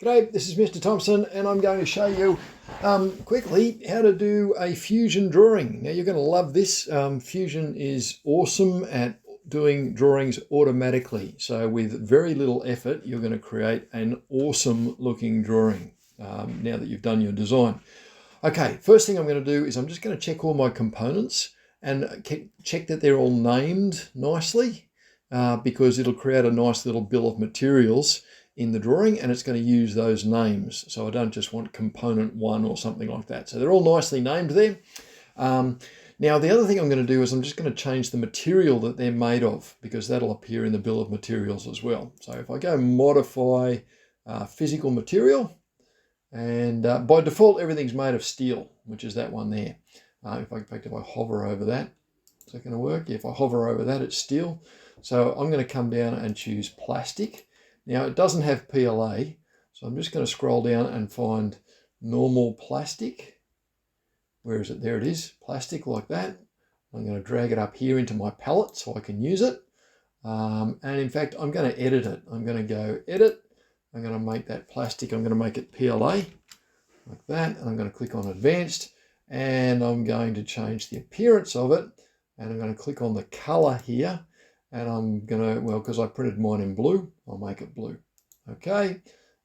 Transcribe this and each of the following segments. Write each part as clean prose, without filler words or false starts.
G'day, this is Mr. Thompson and I'm going to show you quickly how to do a Fusion drawing. Now you're going to love this. Fusion is awesome at doing drawings automatically. So with very little effort, you're going to create an awesome looking drawing now that you've done your design. Okay, first thing I'm going to do is I'm just going to check all my components and check that they're all named nicely because it'll create a nice little bill of materials in the drawing, and it's going to use those names. So I don't just want component 1 or something like that. So they're all nicely named there. Now the other thing I'm going to do is I'm just going to change the material that they're made of, because that'll appear in the bill of materials as well. So if I go modify physical material, and by default everything's made of steel, which is that one there. In fact, if I hover over that, is that going to work? Yeah, if I hover over that, it's steel. So I'm going to come down and choose plastic. Now it doesn't have PLA, so I'm just going to scroll down and find normal plastic. Where is it? There it is, plastic like that. I'm going to drag it up here into my palette so I can use it. And in fact, I'm going to edit it. I'm going to go edit. I'm going to make that plastic. I'm going to make it PLA like that. And I'm going to click on advanced, and I'm going to change the appearance of it. And I'm going to click on the color here. And I'm going to, well, because I printed mine in blue, I'll make it blue. Okay,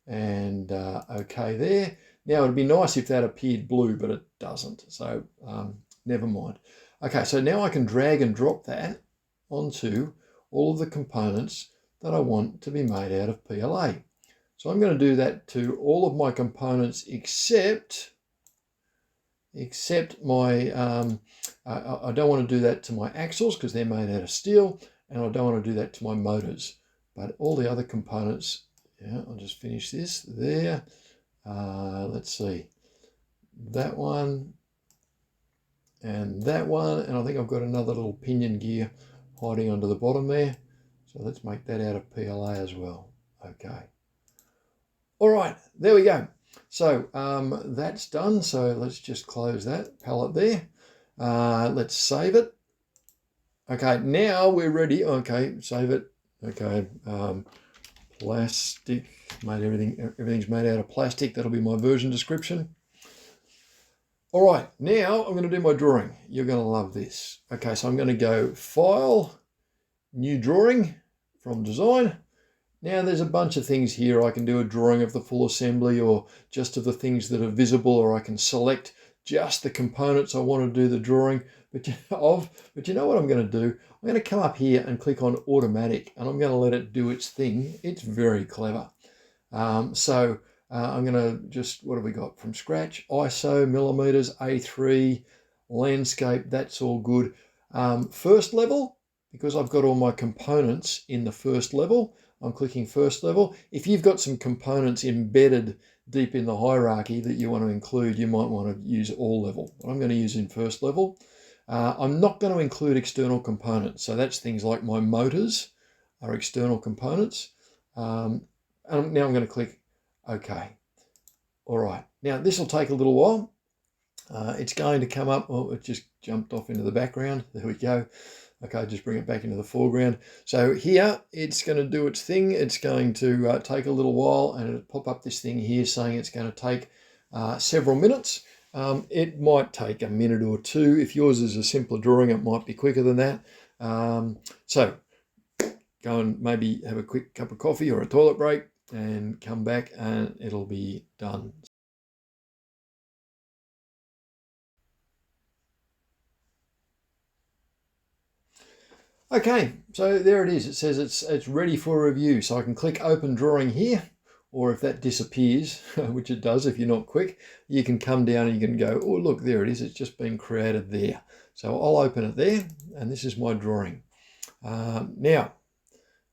and okay there. Now it'd be nice if that appeared blue, but it doesn't. So never mind. Okay, so now I can drag and drop that onto all of the components that I want to be made out of PLA. So I'm going to do that to all of my components except my, I don't want to do that to my axles because they're made out of steel. And I don't want to do that to my motors, but all the other components, yeah, I'll just finish this there. Let's see, that one and that one, and I think I've got another little pinion gear hiding under the bottom there. So let's make that out of PLA as well. Okay. All right, there we go. So that's done. So let's just close that palette there. Let's save it. Okay, now we're ready. Okay, save it. Okay, plastic, everything's made out of plastic. That'll be my version description. All right, now I'm going to do my drawing. You're going to love this. Okay, so I'm going to go File, New Drawing from Design. Now there's a bunch of things here. I can do a drawing of the full assembly or just of the things that are visible, or I can select just the components I want to do the drawing but you know what I'm going to do? I'm going to come up here and click on automatic, and I'm going to let it do its thing. It's very clever. I'm going to just, what have we got from scratch? ISO, millimeters, A3, landscape, that's all good. First level, because I've got all my components in the first level, I'm clicking first level. If you've got some components embedded deep in the hierarchy that you want to include, you might want to use all level. But I'm going to use in first level. I'm not going to include external components. So that's things like my motors are external components. And now I'm going to click OK. All right. Now this will take a little while. It's going to come up. Oh, it just jumped off into the background. There we go. Okay, just bring it back into the foreground. So here it's going to do its thing. It's going to take a little while, and it'll pop up this thing here saying it's going to take several minutes. It might take a minute or two. If yours is a simpler drawing, it might be quicker than that. So go and maybe have a quick cup of coffee or a toilet break and come back and it'll be done. Okay, so there it is. It says it's ready for review. So I can click open drawing here, or if that disappears, which it does if you're not quick, you can come down and you can go, oh, look, there it is. It's just been created there. So I'll open it there, and this is my drawing. Now,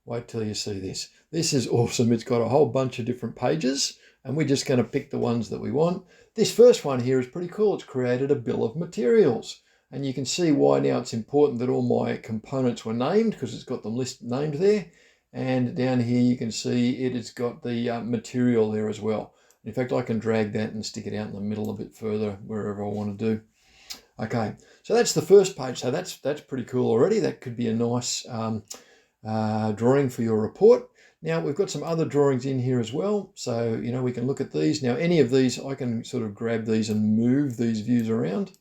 wait till you see this. This is awesome. It's got a whole bunch of different pages, and we're just going to pick the ones that we want. This first one here is pretty cool. It's created a bill of materials. And you can see why now it's important that all my components were named, because it's got them named there. And down here you can see it has got the material there as well. In fact, I can drag that and stick it out in the middle a bit further wherever I want to do. Okay, so that's the first page. So that's pretty cool already. That could be a nice drawing for your report. Now we've got some other drawings in here as well. So, you know, we can look at these. Now any of these, I can sort of grab these and move these views around,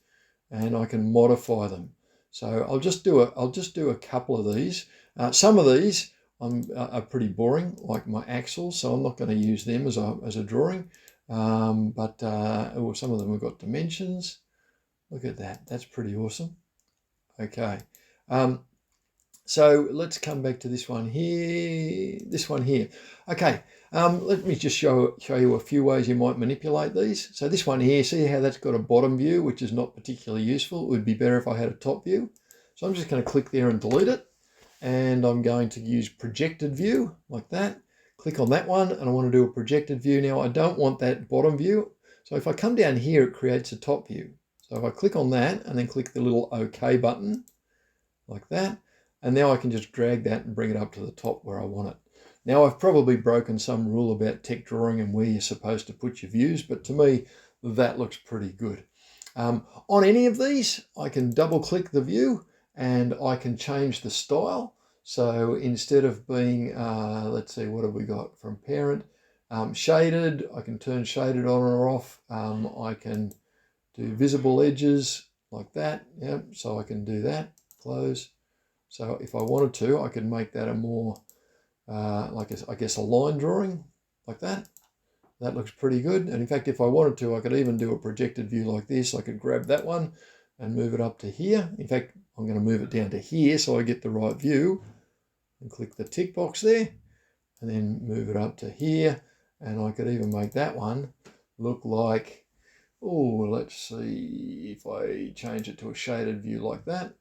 and I can modify them. So I'll just do a couple of these. Some of these are pretty boring, like my axles, so I'm not going to use them as a drawing. But some of them have got dimensions. Look at that. That's pretty awesome. Okay. So let's come back to this one here. Okay. Let me just show you a few ways you might manipulate these. So this one here, see how that's got a bottom view, which is not particularly useful. It would be better if I had a top view. So I'm just going to click there and delete it. And I'm going to use projected view like that. Click on that one, and I want to do a projected view. Now I don't want that bottom view. So if I come down here, it creates a top view. So if I click on that and then click the little OK button like that, and now I can just drag that and bring it up to the top where I want it. Now I've probably broken some rule about tech drawing and where you're supposed to put your views, but to me, that looks pretty good. On any of these, I can double click the view and I can change the style. So instead of being, let's see, what have we got from parent? Shaded, I can turn shaded on or off. I can do visible edges like that. Yep, so I can do that, close. So if I wanted to, I could make that a more, I guess a line drawing like that. That looks pretty good. And in fact, if I wanted to, I could even do a projected view like this. I could grab that one and move it up to here. In fact, I'm going to move it down to here so I get the right view, and click the tick box there, and then move it up to here. And I could even make that one look like, oh, let's see if I change it to a shaded view like that.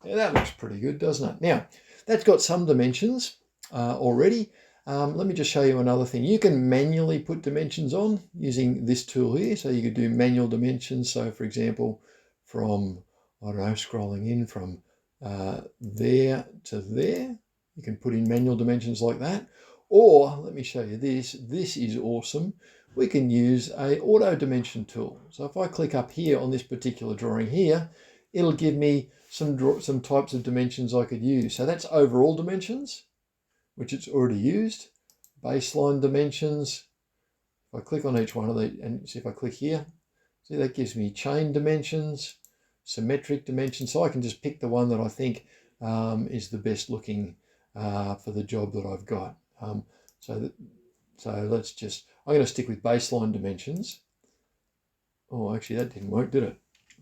Yeah, that looks pretty good, doesn't it? Now, that's got some dimensions already. Let me just show you another thing. You can manually put dimensions on using this tool here. So you could do manual dimensions. So for example, from, I don't know, scrolling in from there to there, you can put in manual dimensions like that. Or let me show you this. This is awesome. We can use a auto dimension tool. So if I click up here on this particular drawing here, it'll give me some types of dimensions I could use. So that's overall dimensions, which it's already used. Baseline dimensions. If I click on each one of these, and see if I click here, see that gives me chain dimensions, symmetric dimensions. So I can just pick the one that I think is the best looking for the job that I've got. So let's just, I'm going to stick with baseline dimensions. Oh, actually that didn't work, did it?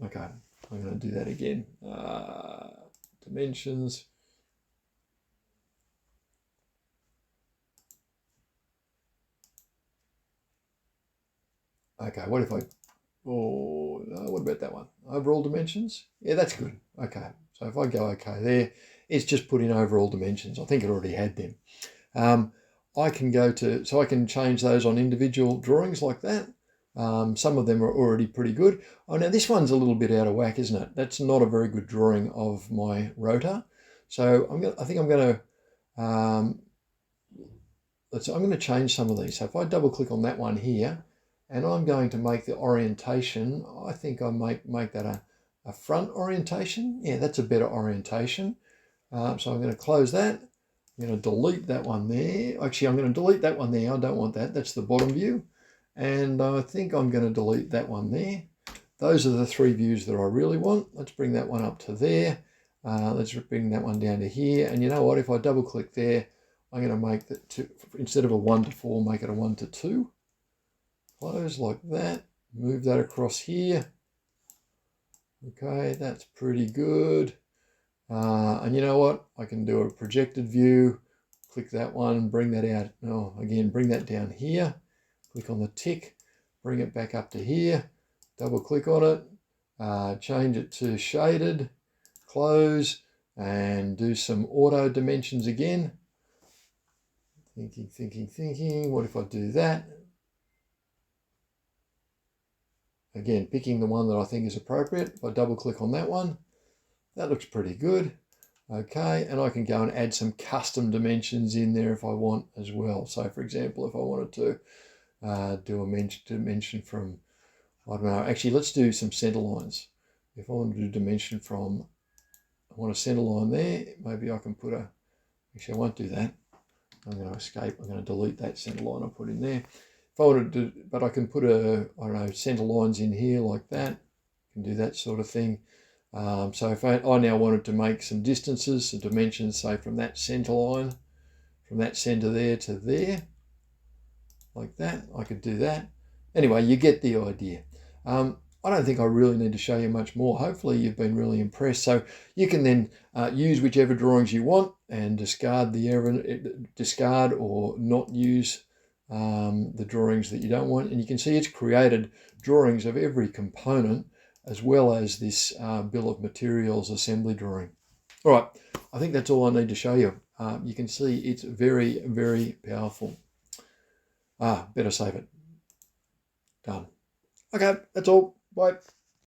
Okay, I'm going to do that again. Dimensions. Okay, what if I, oh, no, what about that one? Overall dimensions? Yeah, that's good. Okay, so if I go okay there, it's just put in overall dimensions. I think it already had them. I can go to, so I can change those on individual drawings like that. Some of them are already pretty good. Oh, now this one's a little bit out of whack, isn't it? That's not a very good drawing of my rotor. So I think I'm going to change some of these. So if I double click on that one here, and I'm going to make the orientation, I think I make that a front orientation. Yeah, that's a better orientation. So I'm going to close that. I'm going to delete that one there. Actually, I'm going to delete that one there. I don't want that. That's the bottom view. And I think I'm going to delete that one there. Those are the three views that I really want. Let's bring that one up to there. Let's bring that one down to here. And you know what? If I double click there, I'm going to make that instead of a 1 to 4, make it a 1 to 2. Close like that. Move that across here. Okay, that's pretty good. And you know what? I can do a projected view. Click that one, bring that out. No, again, bring that down here. Click on the tick, bring it back up to here. Double click on it. Change it to shaded. Close and do some auto dimensions again. Thinking. What if I do that? Again, picking the one that I think is appropriate. If I double click on that one, that looks pretty good. Okay, and I can go and add some custom dimensions in there if I want as well. So for example, if I wanted to do a dimension from, I don't know, actually let's do some center lines. If I want to do dimension from, I want a center line there, maybe I can put actually I won't do that. I'm going to escape. I'm going to delete that center line I put in there. If I wanted to, but I can put I don't know, center lines in here like that. I can do that sort of thing. So if I now wanted to make some distances, some dimensions, say from that center line, from that center there to there, like that, I could do that. Anyway, you get the idea. I don't think I really need to show you much more. Hopefully you've been really impressed. So you can then use whichever drawings you want and discard or not use the drawings that you don't want. And you can see it's created drawings of every component as well as this bill of materials assembly drawing. All right, I think that's all I need to show you. You can see it's very, very powerful. Better save it. Done. Okay, that's all. Bye.